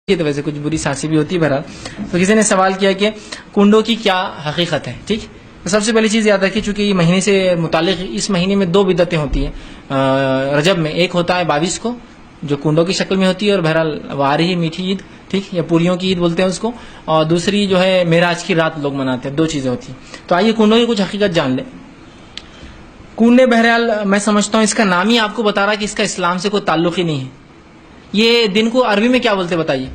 تو ویسے کچھ بری سانسی بھی ہوتی ہے بہرحال. تو کسی نے سوال کیا کہ کنڈوں کی کیا حقیقت ہے. ٹھیک، تو سب سے پہلی چیز یاد رکھیے، چونکہ یہ مہینے سے متعلق اس مہینے میں دو بدعتیں ہوتی ہیں رجب میں. ایک ہوتا ہے 22 کو جو کنڈوں کی شکل میں ہوتی ہے، اور بہرحال وہ آ رہی ہے میٹھی عید، ٹھیک، یا پوریوں کی عید بولتے ہیں اس کو. اور دوسری جو ہے معراج کی رات لوگ مناتے ہیں. دو چیزیں ہوتی ہیں. تو آئیے کنڈوں کی کچھ حقیقت جان لیں. کنڈے بہرحال میں سمجھتا ہوں اس کا نام ہی آپ کو بتا رہا ہے کہ اس کا اسلام سے کوئی تعلق ہی نہیں ہے. یہ دن کو عربی میں کیا بولتے بتائیے؟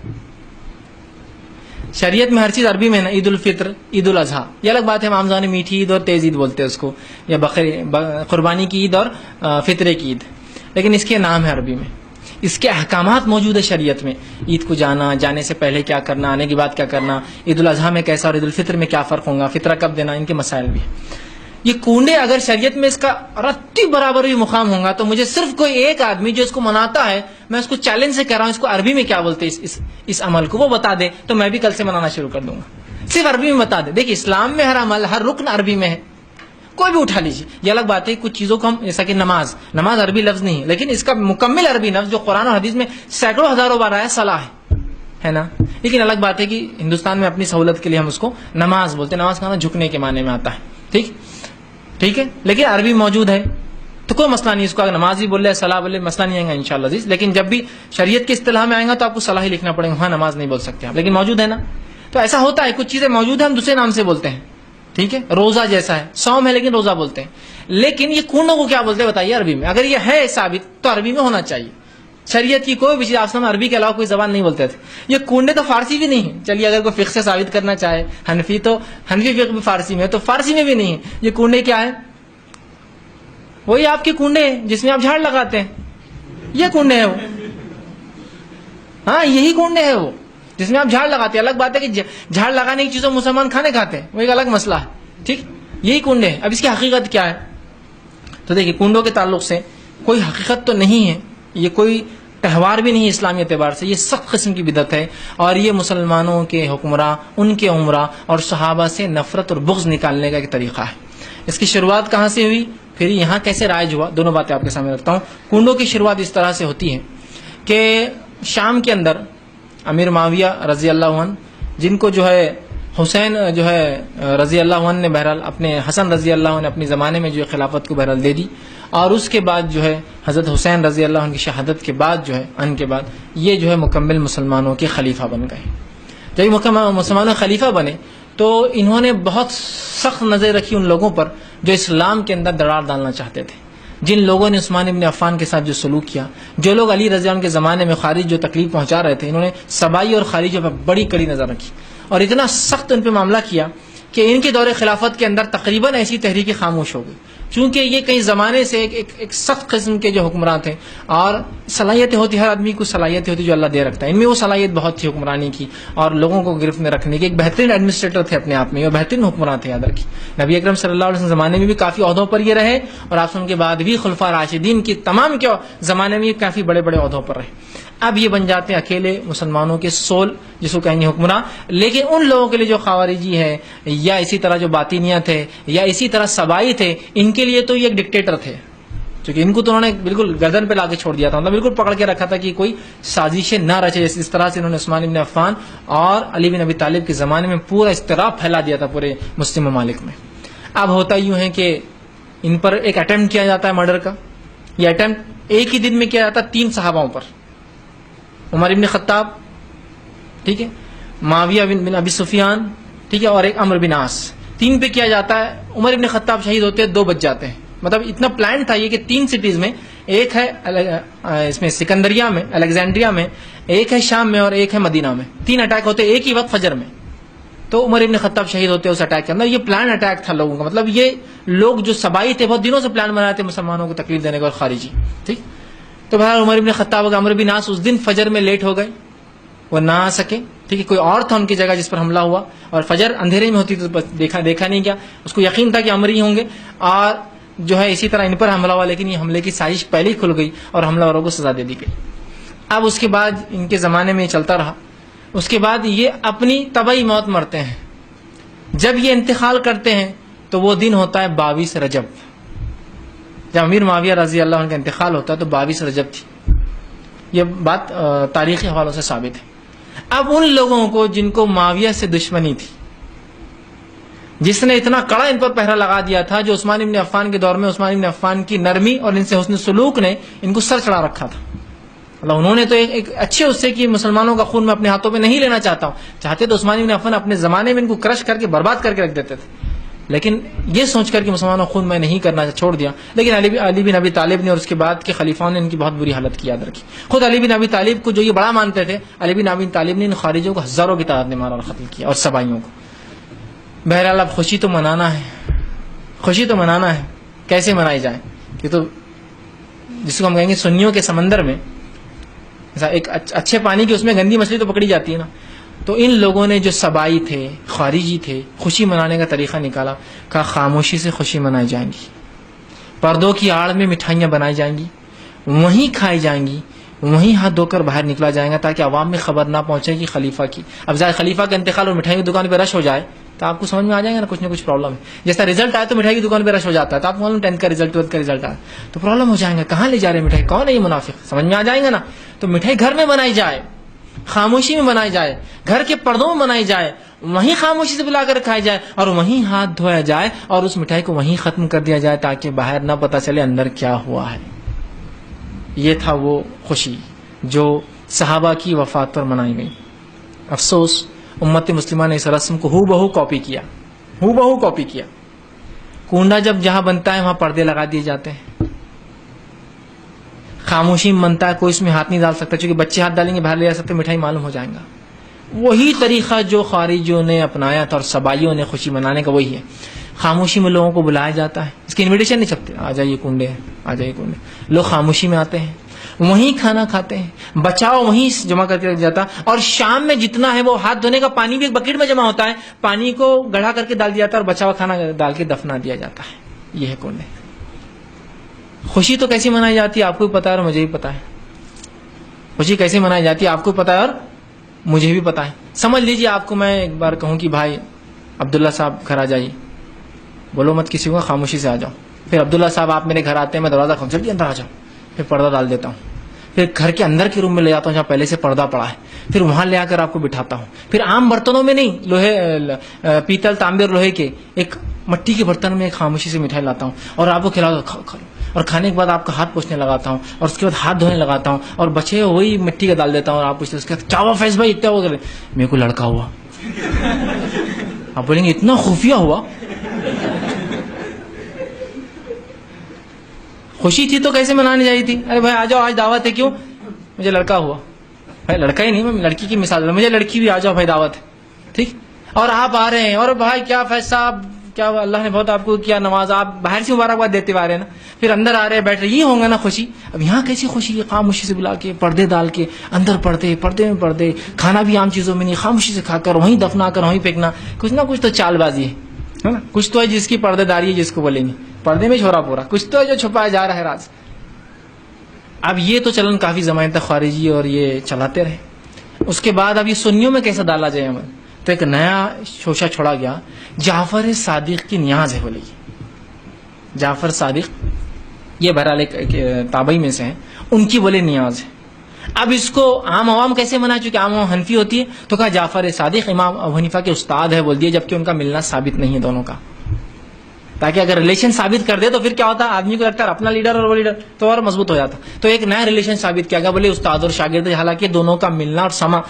شریعت میں ہر چیز عربی میں ہے نا. عید الفطر، عید الاضحیٰ، یہ الگ بات ہے. ہم زبان میں میٹھی عید اور تیز عید بولتے ہیں اس کو، یا قربانی کی عید اور فطرے کی عید، لیکن اس کے نام ہے عربی میں. اس کے احکامات موجود ہے شریعت میں. عید کو جانے سے پہلے کیا کرنا، آنے کے بعد کیا کرنا، عید الاضحیٰ میں کیسا اور عید الفطر میں کیا فرق ہوگا، فطرہ کب دینا، ان کے مسائل بھی ہیں. یہ کنڈے اگر شریعت میں اس کا رتی برابر بھی مقام ہوگا تو مجھے صرف کوئی ایک آدمی جو اس کو مناتا ہے، میں اس کو چیلنج سے کہہ رہا ہوں اس کو عربی میں کیا بولتے ہیں اس عمل کو، وہ بتا دے تو میں بھی کل سے منانا شروع کر دوں گا. صرف عربی میں بتا دے. دیکھیں اسلام میں ہر عمل، ہر رکن عربی میں ہے. کوئی بھی اٹھا لیجیے. یہ الگ بات ہے کچھ چیزوں کو ہم، جیسا کہ نماز عربی لفظ نہیں ہے، لیکن اس کا مکمل عربی لفظ جو قرآن اور حدیث میں سینکڑوں ہزاروں بار آیا صلاح ہے نا. لیکن الگ بات ہے کہ ہندوستان میں اپنی سہولت کے لیے ہم اس کو نماز بولتے ہیں. نماز کا جھکنے کے معنی میں آتا ہے. ٹھیک ہے، لیکن عربی موجود ہے تو کوئی مسئلہ نہیں. اس کو اگر نماز بھی بول رہے، صلاح بول رہے، مسئلہ نہیں آئے گا انشاءاللہ عزیز. لیکن جب بھی شریعت کے اصطلاح میں آئے گا تو آپ کو صلاح ہی لکھنا پڑے گا، وہاں نماز نہیں بول سکتے آپ، لیکن موجود ہے نا. تو ایسا ہوتا ہے کچھ چیزیں موجود ہیں ہم دوسرے نام سے بولتے ہیں. ٹھیک ہے، روزہ جیسا ہے، صوم ہے لیکن روزہ بولتے ہیں. لیکن یہ کنڈوں کو کیا بولتے ہیں بتائیے عربی میں؟ اگر یہ ہے ثابت تو عربی میں ہونا چاہیے. شریعت کی کوئی بھی چیز آپ عربی کے علاوہ کوئی زبان نہیں بولتے تھے. یہ کنڈے تو فارسی بھی نہیں ہے. چلیے اگر کوئی فقہ سے ثابت کرنا چاہے، حنفی فقہ بھی فارسی میں ہے، تو فارسی میں بھی نہیں ہے. یہ کنڈے کیا ہے؟ وہی آپ کے کنڈے ہیں جس میں آپ جھاڑ لگاتے ہیں. یہ کنڈے ہیں وہ، ہاں یہی کنڈے ہیں وہ جس میں آپ جھاڑ لگاتے ہیں. الگ بات ہے کہ جھاڑ لگانے کی چیزوں مسلمان کھانے کھاتے ہیں، وہ ایک الگ مسئلہ ہے. ٹھیک، یہی کنڈے ہیں. اب اس کی حقیقت کیا ہے؟ تو دیکھیے کنڈوں کے تعلق سے کوئی حقیقت تو نہیں ہے. یہ کوئی تہوار بھی نہیں ہے اسلامی اعتبار سے. یہ سخت قسم کی بدعت ہے، اور یہ مسلمانوں کے حکمراں، ان کے عمرہ اور صحابہ سے نفرت اور بغض نکالنے کا ایک طریقہ ہے. اس کی شروعات کہاں سے ہوئی، پھر یہاں کیسے رائج ہوا، دونوں باتیں آپ کے سامنے رکھتا ہوں. کنڈوں کی شروعات اس طرح سے ہوتی ہے کہ شام کے اندر امیر معاویہ رضی اللہ عنہ، جن کو جو ہے حسین جو ہے رضی اللہ عنہ نے بہرحال اپنے حسن رضی اللہ عنہ نے اپنے زمانے میں جو خلافت کو بہرحال دے دی، اور اس کے بعد جو ہے حضرت حسین رضی اللہ عنہ کی شہادت کے بعد جو ہے ان کے بعد یہ جو ہے مکمل مسلمانوں کے خلیفہ بن گئے. جب مکمل مسلمانوں کے خلیفہ بنے تو انہوں نے بہت سخت نظر رکھی ان لوگوں پر جو اسلام کے اندر دراڑ ڈالنا چاہتے تھے. جن لوگوں نے عثمان ابن عفان کے ساتھ جو سلوک کیا، جو لوگ علی رضی اللہ عنہ کے زمانے میں خارج جو تکلیف پہنچا رہے تھے، انہوں نے سبائی اور خارجوں پر بڑی کڑی نظر رکھی اور اتنا سخت ان پہ معاملہ کیا کہ ان کے دور خلافت کے اندر تقریباً ایسی تحریکیں خاموش ہو گئی. چونکہ یہ کئی زمانے سے ایک سخت قسم کے جو حکمران تھے، اور صلاحیتیں ہوتی، ہر آدمی کو صلاحیتیں ہوتی جو اللہ دے رکھتا ہے. ان میں وہ صلاحیت بہت تھی حکمرانی کی اور لوگوں کو گرفت میں رکھنے کی. ایک بہترین ایڈمنسٹریٹر تھے اپنے آپ میں، اور بہترین حکمران تھے یاد رکھی. نبی اکرم صلی اللہ علیہ وسلم زمانے میں بھی کافی عہدوں پر یہ رہے، اور آپ ان کے بعد بھی خلفاء راشدین کی تمام کے زمانے میں کافی بڑے بڑے عہدوں پر رہے. اب یہ بن جاتے ہیں اکیلے مسلمانوں کے سول، جس کو کہیں گے حکمراں. لیکن ان لوگوں کے لیے جو خوارجی ہے، یا اسی طرح جو باطینیہ تھے، یا اسی طرح سبائی تھے، ان کے لیے تو یہ ایک ڈکٹیٹر تھے. کیونکہ ان کو تو انہوں نے بالکل گردن پہ لا کے چھوڑ دیا تھا، مطلب بالکل پکڑ کے رکھا تھا کہ کوئی سازشیں نہ رچے. اس طرح سے انہوں نے عثمان بن عفان اور علی بن ابی طالب کے زمانے میں پورا اضطراب پھیلا دیا تھا پورے مسلم ممالک میں. اب ہوتا یوں ہے کہ ان پر ایک اٹیمپٹ کیا جاتا ہے مرڈر کا. یہ اٹیمپٹ ایک ہی دن میں کیا جاتا ہے 3 صحاباؤں پر. عمر ابن خطاب، ٹھیک ہے، معاویہ بن ابی سفیان، ٹھیک ہے، اور ایک عمرو بن عاص. 3 پہ کیا جاتا ہے. عمر ابن خطاب شہید ہوتے ہیں، 2 بچ جاتے ہیں. مطلب اتنا پلان تھا یہ کہ 3 سٹیز میں، ایک ہے اس میں سکندریہ میں، الیگزینڈریا میں، ایک ہے شام میں، اور ایک ہے مدینہ میں. 3 اٹیک ہوتے ایک ہی وقت فجر میں. تو عمر ابن خطاب شہید ہوتے ہیں اس اٹیک کے اندر. یہ پلان اٹیک تھا لوگوں کا. مطلب یہ لوگ جو سبائی تھے بہت دنوں سے پلان بناتے تھے مسلمانوں کو تکلیف دینے کا اور خارجی. ٹھیک، تو بہرحال عمر ابن خطاب اور عمرو بن عاص اس دن فجر میں لیٹ ہو گئے، وہ نہ آ سکے. ٹھیک ہے، کوئی اور تھا ان کی جگہ جس پر حملہ ہوا، اور فجر اندھیرے میں ہوتی تو دیکھا نہیں کیا. اس کو یقین تھا کہ عمر ہی ہوں گے، اور جو ہے اسی طرح ان پر حملہ ہوا. لیکن یہ حملے کی سازش پہلے ہی کھل گئی اور حملہ آوروں کو سزا دے دی گئی. اب اس کے بعد ان کے زمانے میں یہ چلتا رہا. اس کے بعد یہ اپنی طبعی موت مرتے ہیں. جب یہ انتقال کرتے ہیں تو وہ دن ہوتا ہے 22 رجب. جب امیر معاویہ رضی اللہ عنہ کا انتقال ہوتا ہے تو 22 رجب تھی. یہ بات تاریخی حوالوں سے ثابت ہے. اب ان لوگوں کو جن کو معاویہ سے دشمنی تھی، جس نے اتنا کڑا ان پر پہرا لگا دیا تھا، جو عثمان بن عفان کے دور میں عثمان بن عفان کی نرمی اور ان سے حسن سلوک نے ان کو سر چڑھا رکھا تھا. اللہ انہوں نے تو ایک اچھے اس سے کہ مسلمانوں کا خون میں اپنے ہاتھوں پہ نہیں لینا چاہتا ہوں، چاہتے تو عثمان بن عفان اپنے زمانے میں ان کو کرش کر کے برباد کر کے رکھ دیتے تھے، لیکن یہ سوچ کر کہ مسلمانوں کا خون میں نہیں کرنا چھوڑ دیا. لیکن علی بن ابی طالب نے اور اس کے بعد کے خلیفاؤں نے ان کی بہت بری حالت کی یاد رکھی. خود علی بن ابی طالب کو جو یہ بڑا مانتے تھے، علی بن ابی طالب نے ان خارجوں کو ہزاروں کی تعداد میں مارا اور قتل کیا، اور سبائیوں کو. بہرحال اب خوشی تو منانا ہے، خوشی تو منانا ہے، کیسے منائی جائے؟ یہ تو جس کو ہم کہیں گے سنیوں کے سمندر میں ایک اچھے پانی کی اس میں گندی مچھلی تو پکڑی جاتی ہے نا. تو ان لوگوں نے جو سبائی تھے، خارجی تھے، خوشی منانے کا طریقہ نکالا. کہا خاموشی سے خوشی منائی جائیں گی، پردوں کی آڑ میں مٹھائیاں بنائی جائیں گی، وہیں کھائی جائیں گی، وہیں ہاتھ دھو کر باہر نکلا جائے گا تاکہ عوام میں خبر نہ پہنچے کہ خلیفہ کی. اب ظاہر خلیفہ کا انتقال اور مٹھائی کی دکان پہ رش ہو جائے تو آپ کو سمجھ میں آ جائے گا نا کچھ نہ کچھ پرابلم ہے. جیسا رزلٹ آئے تو مٹھائی کی دکان پہ رش ہو جاتا ہے، تو آپ کو معلوم 10th کا رزلٹ 12th کا رزلٹ آئے تو پرابلم ہو جائیں گا، کہاں لے جا رہے مٹھائی، کون ہے یہ منافق، سمجھ میں آ جائے گا نا. تو مٹھائی گھر میں بنائی جائے، خاموشی میں بنائی جائے، گھر کے پردوں میں بنائی جائے، وہیں خاموشی سے بلا کر کھائی جائے اور وہیں ہاتھ دھویا جائے اور اس مٹھائی کو وہیں ختم کر دیا جائے تاکہ باہر نہ پتہ چلے اندر کیا ہوا ہے. یہ تھا وہ خوشی جو صحابہ کی وفات پر منائی گئی. افسوس امت مسلمہ نے اس رسم کو ہو بہو کاپی کیا، ہو بہو کاپی کیا. کنڈا جب جہاں بنتا ہے وہاں پردے لگا دیے جاتے ہیں. خاموشی میں بنتا ہے، کوئی اس میں ہاتھ نہیں ڈال سکتا، چونکہ بچے ہاتھ ڈالیں گے باہر لے جا سکتے، مٹھائی معلوم ہو جائے گا. وہی طریقہ جو خارجیوں نے اپنایا تھا اور سبائیوں نے خوشی منانے کا وہی ہے. خاموشی میں لوگوں کو بلایا جاتا ہے، اس کی انویٹیشن نہیں چھپتے، آ جائیے کنڈے، آ جائیے کنڈے. لوگ خاموشی میں آتے ہیں، وہیں کھانا کھاتے ہیں، بچاؤ وہیں جمع کر کے رکھ جاتا. اور شام میں جتنا ہے وہ ہاتھ دھونے کا پانی بھی ایک بکیٹ میں جمع ہوتا ہے، پانی کو گڑھا کر کے ڈال دیا جاتا ہے اور بچا ہوا کھانا ڈال کے دفنا دیا جاتا ہے. یہ ہے کنڈے. خوشی تو کیسی منائی جاتی ہے آپ کو بھی پتا ہے اور مجھے بھی پتا ہے. خوشی کیسے منائی جاتی ہے آپ کو پتا ہے اور مجھے بھی پتا ہے. سمجھ لیجیے آپ کو میں ایک بار کہوں کہ بھائی عبداللہ صاحب گھر آ جائیے، بولو مت کسی کو، خاموشی سے آ جاؤ. پھر عبداللہ صاحب آپ میرے گھر آتے ہیں، میں دروازہ کھول جلدی اندر آ جاؤ، پھر پردہ ڈال دیتا ہوں، پھر گھر کے اندر کے روم میں لے جاتا ہوں جہاں پہلے سے پردہ پڑا ہے، پھر وہاں لے آ کر آپ کو بٹھاتا ہوں. پھر عام برتنوں میں نہیں، لوہے پیتل تانبے اور لوہے کے ایک مٹی کے برتن میں ایک خاموشی سے مٹھائی لاتا ہوں اور آپ کو کھلاتا کھا لو. اور کھانے کے بعد آپ کا ہاتھ پوچھنے لگاتا ہوں اور اس کے بعد ہاتھ دھونے لگاتا ہوں اور بچے وہی مٹی کا ڈال دیتا ہوں اور آپ پوچھتے اس کے بعد کیا ہوا فیض بھائی اتنا ہو گئے؟ میرے کو لڑکا ہوا. آپ بولیں گے اتنا خفیہ ہوا؟ خوشی تھی تو کیسے منانی چاہیے تھی؟ ارے بھائی آ جاؤ آج دعوت ہے. کیوں؟ مجھے لڑکا ہوا. بھائی لڑکا ہی نہیں، میں لڑکی کی مثال مجھے لڑکی بھی، آ جاؤ بھائی دعوت ہے. ٹھیک. اور آپ آ رہے ہیں اور بھائی کیا فیض صاحب، کیا اللہ نے بہت آپ کو کیا نواز، آپ باہر سے مبارکباد دیتے آ رہے ہیں نا، پھر اندر آ رہے ہیں بیٹھ رہے، یہ ہوں گا نا خوشی. اب یہاں کیسی خوشی ہے؟ خاموشی سے بلا کے پردے ڈال کے اندر پردے، پردے میں پردے، کھانا بھی عام چیزوں میں نہیں، خاموشی سے کھا کر وہیں دفنا کر وہیں پھینکنا. کچھ نہ کچھ تو چال بازی ہے نا، کچھ تو ہے جس کی پردے داری ہے جس کو بولیں گے، پردے میں چھوڑا پورا کچھ تو ہے جو چھپایا جا رہا ہے راز. اب یہ تو چلن کافی زمانے تک خارجی اور یہ چلاتے رہے. اس کے بعد اب یہ سنیوں میں کیسا ڈالا جائے عمل، تو ایک نیا شوشہ چھوڑا گیا. جعفر صادق کی نیاز ہے، بولے جعفر صادق یہ بہرحال ایک تابعی میں سے ہیں، ان کی بولے نیاز ہے. اب اس کو عام عوام کیسے منائے؟ چونکہ عام عوام حنفی ہوتی ہے تو کہا جعفر صادق امام ابو حنیفہ کے استاد ہے بول دیے، جبکہ ان کا ملنا ثابت نہیں ہے دونوں کا، تاکہ اگر ریلیشن ثابت کر دے تو پھر کیا ہوتا ہے، آدمی کو لگتا ہے اپنا لیڈر اور وہ لیڈر تو اور مضبوط ہو جاتا. تو ایک نیا ریلیشن ثابت کیا گیا، بولے استاد اور شاگرد، حالانکہ دونوں کا ملنا اور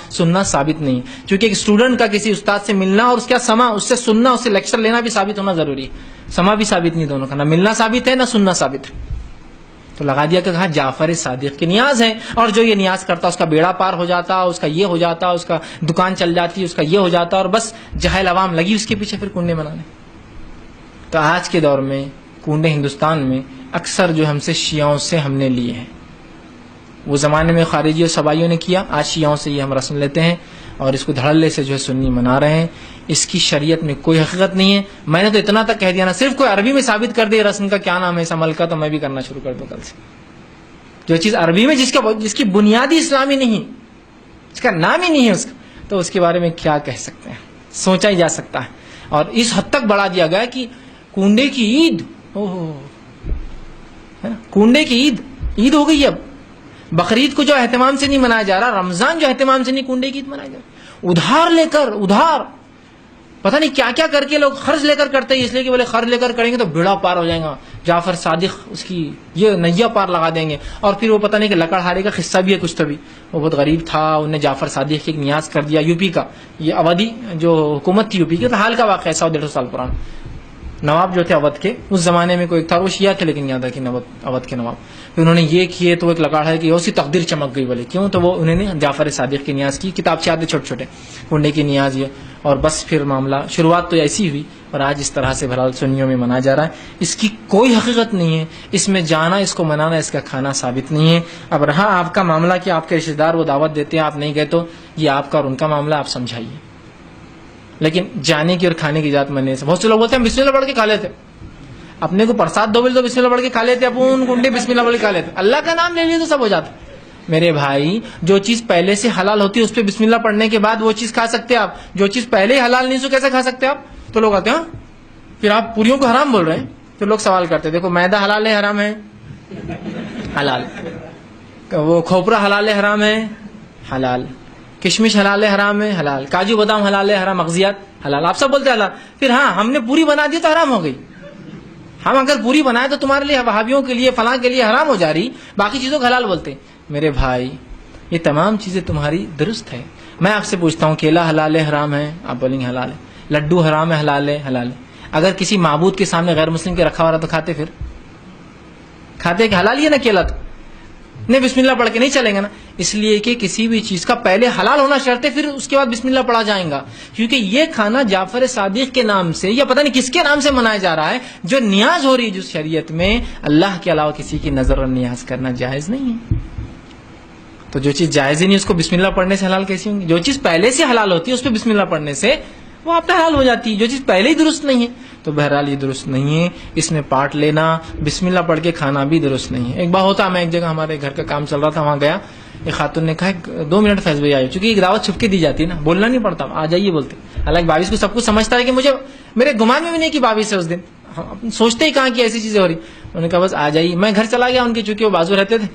سننا ثابت نہیں ہے. چونکہ ایک اسٹوڈنٹ کا کسی استاد سے ملنا اور اس کا سما، اس سے سننا، اس سے لیکچر لینا بھی ثابت ہونا ضروری ہے. سما بھی ثابت نہیں دونوں کا، نہ ملنا ثابت ہے نہ سننا ثابت ہے. تو لگا دیا کہ کہا جعفر صادق کی نیاز ہے، اور جو یہ نیاز کرتا اس کا بیڑا پار ہو جاتا، اس کا یہ ہو جاتا، اس کا دکان چل جاتی، اس کا یہ ہو جاتا، اور بس جاہل عوام لگی اس کے پیچھے پھر کنڈے بنانے. تو آج کے دور میں کنڈے ہندوستان میں اکثر جو ہم سے شیعوں سے ہم نے لیے ہیں. وہ زمانے میں خارجی اور سبائیوں نے کیا، آج شیعوں سے یہ ہم رسم لیتے ہیں اور اس کو دھڑلے سے جو ہے سنی منا رہے ہیں. اس کی شریعت میں کوئی حقیقت نہیں ہے. میں نے تو اتنا تک کہہ دیا نا، صرف کوئی عربی میں ثابت کر دے رسم کا کیا نام ہے اس عمل کا، تو میں بھی کرنا شروع کر دوں کل سے. جو چیز عربی میں جس کی بنیادی اسلامی نہیں، اس کا نام ہی نہیں ہے اس کا، تو اس کے بارے میں کیا کہہ سکتے ہیں؟ سوچا ہی جا سکتا ہے. اور اس حد تک بڑھا دیا گیا کہ کنڈے کی عید، کنڈے کی عید ہو گئی. اب بقرعید کو جو اہتمام سے نہیں منایا جا رہا، رمضان جو اہتمام سے نہیں، کنڈے کی عید منایا جا رہا. ادھار لے کر، ادھار پتہ نہیں کیا کیا کر کے لوگ قرض لے کر کرتے ہیں، اس لیے کہ بولے قرض لے کر کریں گے تو بیڑا پار ہو جائے گا، جعفر صادق اس کی یہ نیا پار لگا دیں گے. اور پھر وہ پتہ نہیں کہ لکڑہارے کا قصہ بھی ہے کچھ تو بھی، وہ بہت غریب تھا، انہیں جعفر صادق کی ایک نیاز کر دیا. یو پی کا یہ اودھی جو حکومت تھی یو پی کی، تو حال کا واقعہ ہے 100-150 سال پرانا. نواب جو تھے اودھ کے اس زمانے میں کوئی ایک تھا، وہ شیعہ تھے لیکن یاد ہے کہ اودھ کے نواب، پھر انہوں نے یہ کیے تو ایک لکڑہارے کی اسی تقدیر چمک گئی. بولے کیوں؟ تو وہ انہوں نے جعفر صادق کی نیاز کی، کتاب سے آتے چھوٹے چھوٹے کنڈے کی نیاز یہ، اور بس پھر معاملہ شروعات تو ایسی ہوئی اور آج اس طرح سے بہرحال سنیوں میں منایا جا رہا ہے. اس کی کوئی حقیقت نہیں ہے، اس میں جانا، اس کو منانا، اس کا کھانا ثابت نہیں ہے. اب رہا آپ کا معاملہ کہ آپ کے رشتے دار وہ دعوت دیتے ہیں آپ نہیں گئے، تو یہ آپ کا اور ان کا معاملہ، آپ سمجھائیے. لیکن جانے کی اور کھانے کی ذات مننے سے بہت سے لوگ بولتے ہیں بسم اللہ پڑھ کے کھا لیتے، اپنے کو پرساد دو بل تو بسم اللہ پڑھ کے کھا لیتے، اپن کنڈے بسم اللہ پڑھ کے کھا لیتے، اللہ کا نام لے لیے تو سب ہو جاتا. میرے بھائی جو چیز پہلے سے حلال ہوتی ہے اس پہ بسم اللہ پڑھنے کے بعد وہ چیز کھا سکتے ہیں آپ، جو چیز پہلے ہی حلال نہیں سو کیسے کھا سکتے آپ؟ تو لوگ آتے ہیں پھر آپ پوریوں کو حرام بول رہے ہیں. پھر لوگ سوال کرتے ہیں دیکھو میدا حلال ہے حرام ہے؟ حلال. وہ کھوپرا حلال ہے حرام ہے؟ حلال. کشمش حلال ہے حرام ہے؟ حلال. کاجو بادام حلال ہے حرام؟ مغزیات حلال. آپ سب بولتے ہیں حلال. پھر ہاں ہم نے پوری بنا دی تو حرام ہو گئی. ہم اگر پوری بنائے تو تمہارے لیے وہابیوں کے لیے فلاں کے لیے حرام ہو جا رہی، باقی چیزوں کو حلال بولتے. میرے بھائی یہ تمام چیزیں تمہاری درست ہے. میں آپ سے پوچھتا ہوں کیلا حلال ہے حرام ہے؟ آپ بولیں گے حلال ہے. لڈو حرام ہے حلال ہے؟ حلال ہے. اگر کسی معبود کے سامنے غیر مسلم کے رکھا ہوا رہا تو کھاتے؟ پھر کھاتے کہ حلال ہی ہے نا کیلا؟ تو نہیں بسم اللہ پڑھ کے نہیں چلیں گے نا، اس لیے کہ کسی بھی چیز کا پہلے حلال ہونا شرط ہے، پھر اس کے بعد بسم اللہ پڑھا جائے گا. کیونکہ یہ کھانا جعفر صادق کے نام سے یا پتہ نہیں کس کے نام سے منایا جا رہا ہے، جو نیاز ہو رہی ہے جس شریعت میں اللہ کے علاوہ کسی کی نظر اور نیاز کرنا جائز نہیں ہے. تو جو چیز جائز ہی نہیں اس کو بسم اللہ پڑھنے سے حلال کیسی ہوں گی؟ جو چیز پہلے سے حلال ہوتی ہے اس پہ بسم اللہ پڑھنے سے وہ آپ حلال ہو جاتی ہے. جو چیز پہلے ہی درست نہیں ہے تو بہرحال یہ درست نہیں ہے. اس میں پارٹ لینا، بسم اللہ پڑھ کے کھانا بھی درست نہیں ہے. ایک بار ہوتا، میں ایک جگہ ہمارے گھر کا کام چل رہا تھا، وہاں گیا، ایک خاتون نے کہا 2 منٹ فیض بھائی آئے، چونکہ ایک دعوت چھپ کے دی جاتی ہے نا، بولنا نہیں پڑتا، آ جائیے بولتے. حالانکہ باویس کو سب کچھ سمجھتا ہے کہ مجھے میرے گمان میں بھی نہیں کہ باویس ہے اس دن، سوچتے ہی کہاں کہ ایسی چیزیں ہو رہی. انہوں نے کہا بس آ جائیے. میں گھر چلا گیا ان کی، چونکہ وہ بازو رہتے تھے.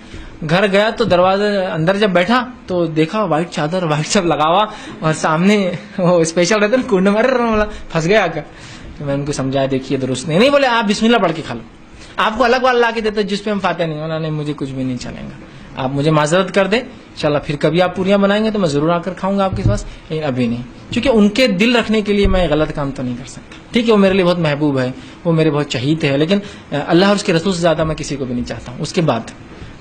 گھر گیا تو دروازے اندر جب بیٹھا تو دیکھا وائٹ چادر وائٹ سب لگا ہوا اور سامنے وہ اسپیشل رہتے نا کنڈ مر پھنس گیا آ کر. تو میں ان کو سمجھایا دیکھیے درست نہیں بولے آپ بسم اللہ پڑھ کے کھا لو. آپ کو الگ والا لا کے دیتے جس پہ ہم فاتح نہیں، انہوں نے مجھے کچھ بھی نہیں چلے گا، آپ مجھے معذرت کر دیں انشاءاللہ، پھر کبھی آپ پوریاں بنائیں گے تو میں ضرور آ کر کھاؤں گا آپ کے پاس، لیکن ابھی نہیں، کیونکہ ان کے دل رکھنے کے لیے میں غلط کام تو نہیں کر سکتا. ٹھیک ہے وہ میرے لیے بہت محبوب ہے، وہ میرے بہت چہیت ہے، لیکن اللہ اور اس کے رسول سے زیادہ میں کسی کو بھی نہیں چاہتا ہوں. اس کے بعد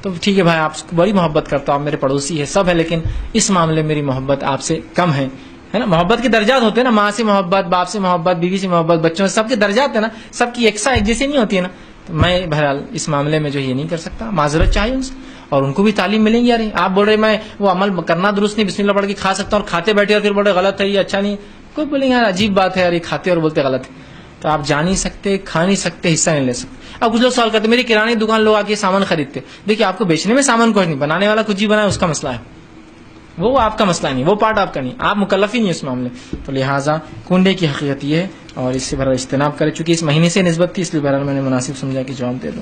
تو ٹھیک ہے بھائی آپ کو بڑی محبت کرتا ہوں، آپ میرے پڑوسی ہے سب ہے، لیکن اس معاملے میری محبت آپ سے کم ہے نا. محبت کے درجات ہوتے ہیں نا، ماں سے محبت، باپ سے محبت، بیوی سے محبت، بچوں سے، سب کے درجات ہیں نا، سب کی یکساں ایک جیسی نہیں ہوتی ہے نا. تو میں بہرحال اس معاملے میں جو یہ نہیں کر سکتا، معذرت چاہیے ان سے، اور ان کو بھی تعلیم ملیں گی. یار آپ بول رہے میں وہ عمل کرنا درست نہیں، بسم اللہ پڑھ کے کھا سکتا ہوں، اور کھاتے بیٹھے اور پھر بولے غلط ہے یہ اچھا نہیں، کوئی بولیں گے یار عجیب بات ہے یار یہ کھاتے اور بولتے غلط ہے. تو آپ جا نہیں سکتے، کھا نہیں سکتے، حصہ نہیں لے سکتے. اب کچھ لوگ سوال کرتے میری کرانے کی دکان لوگ آ کے سامان خریدتے. دیکھیے آپ کو بیچنے میں سامان کچھ نہیں، بنانے والا کچھ ہی بنائے اس کا مسئلہ ہے، وہ آپ کا مسئلہ نہیں، وہ پارٹ آپ کا نہیں، آپ مکلف ہی نہیں اس معاملے. تو لہٰذا کنڈے کی حقیقت یہ ہے اور اس سے بہرحال اجتناب کرے. چونکہ اس مہینے سے نسبت تھی اس لیے بہرحال میں نے مناسب سمجھا کہ جواب دے دوں.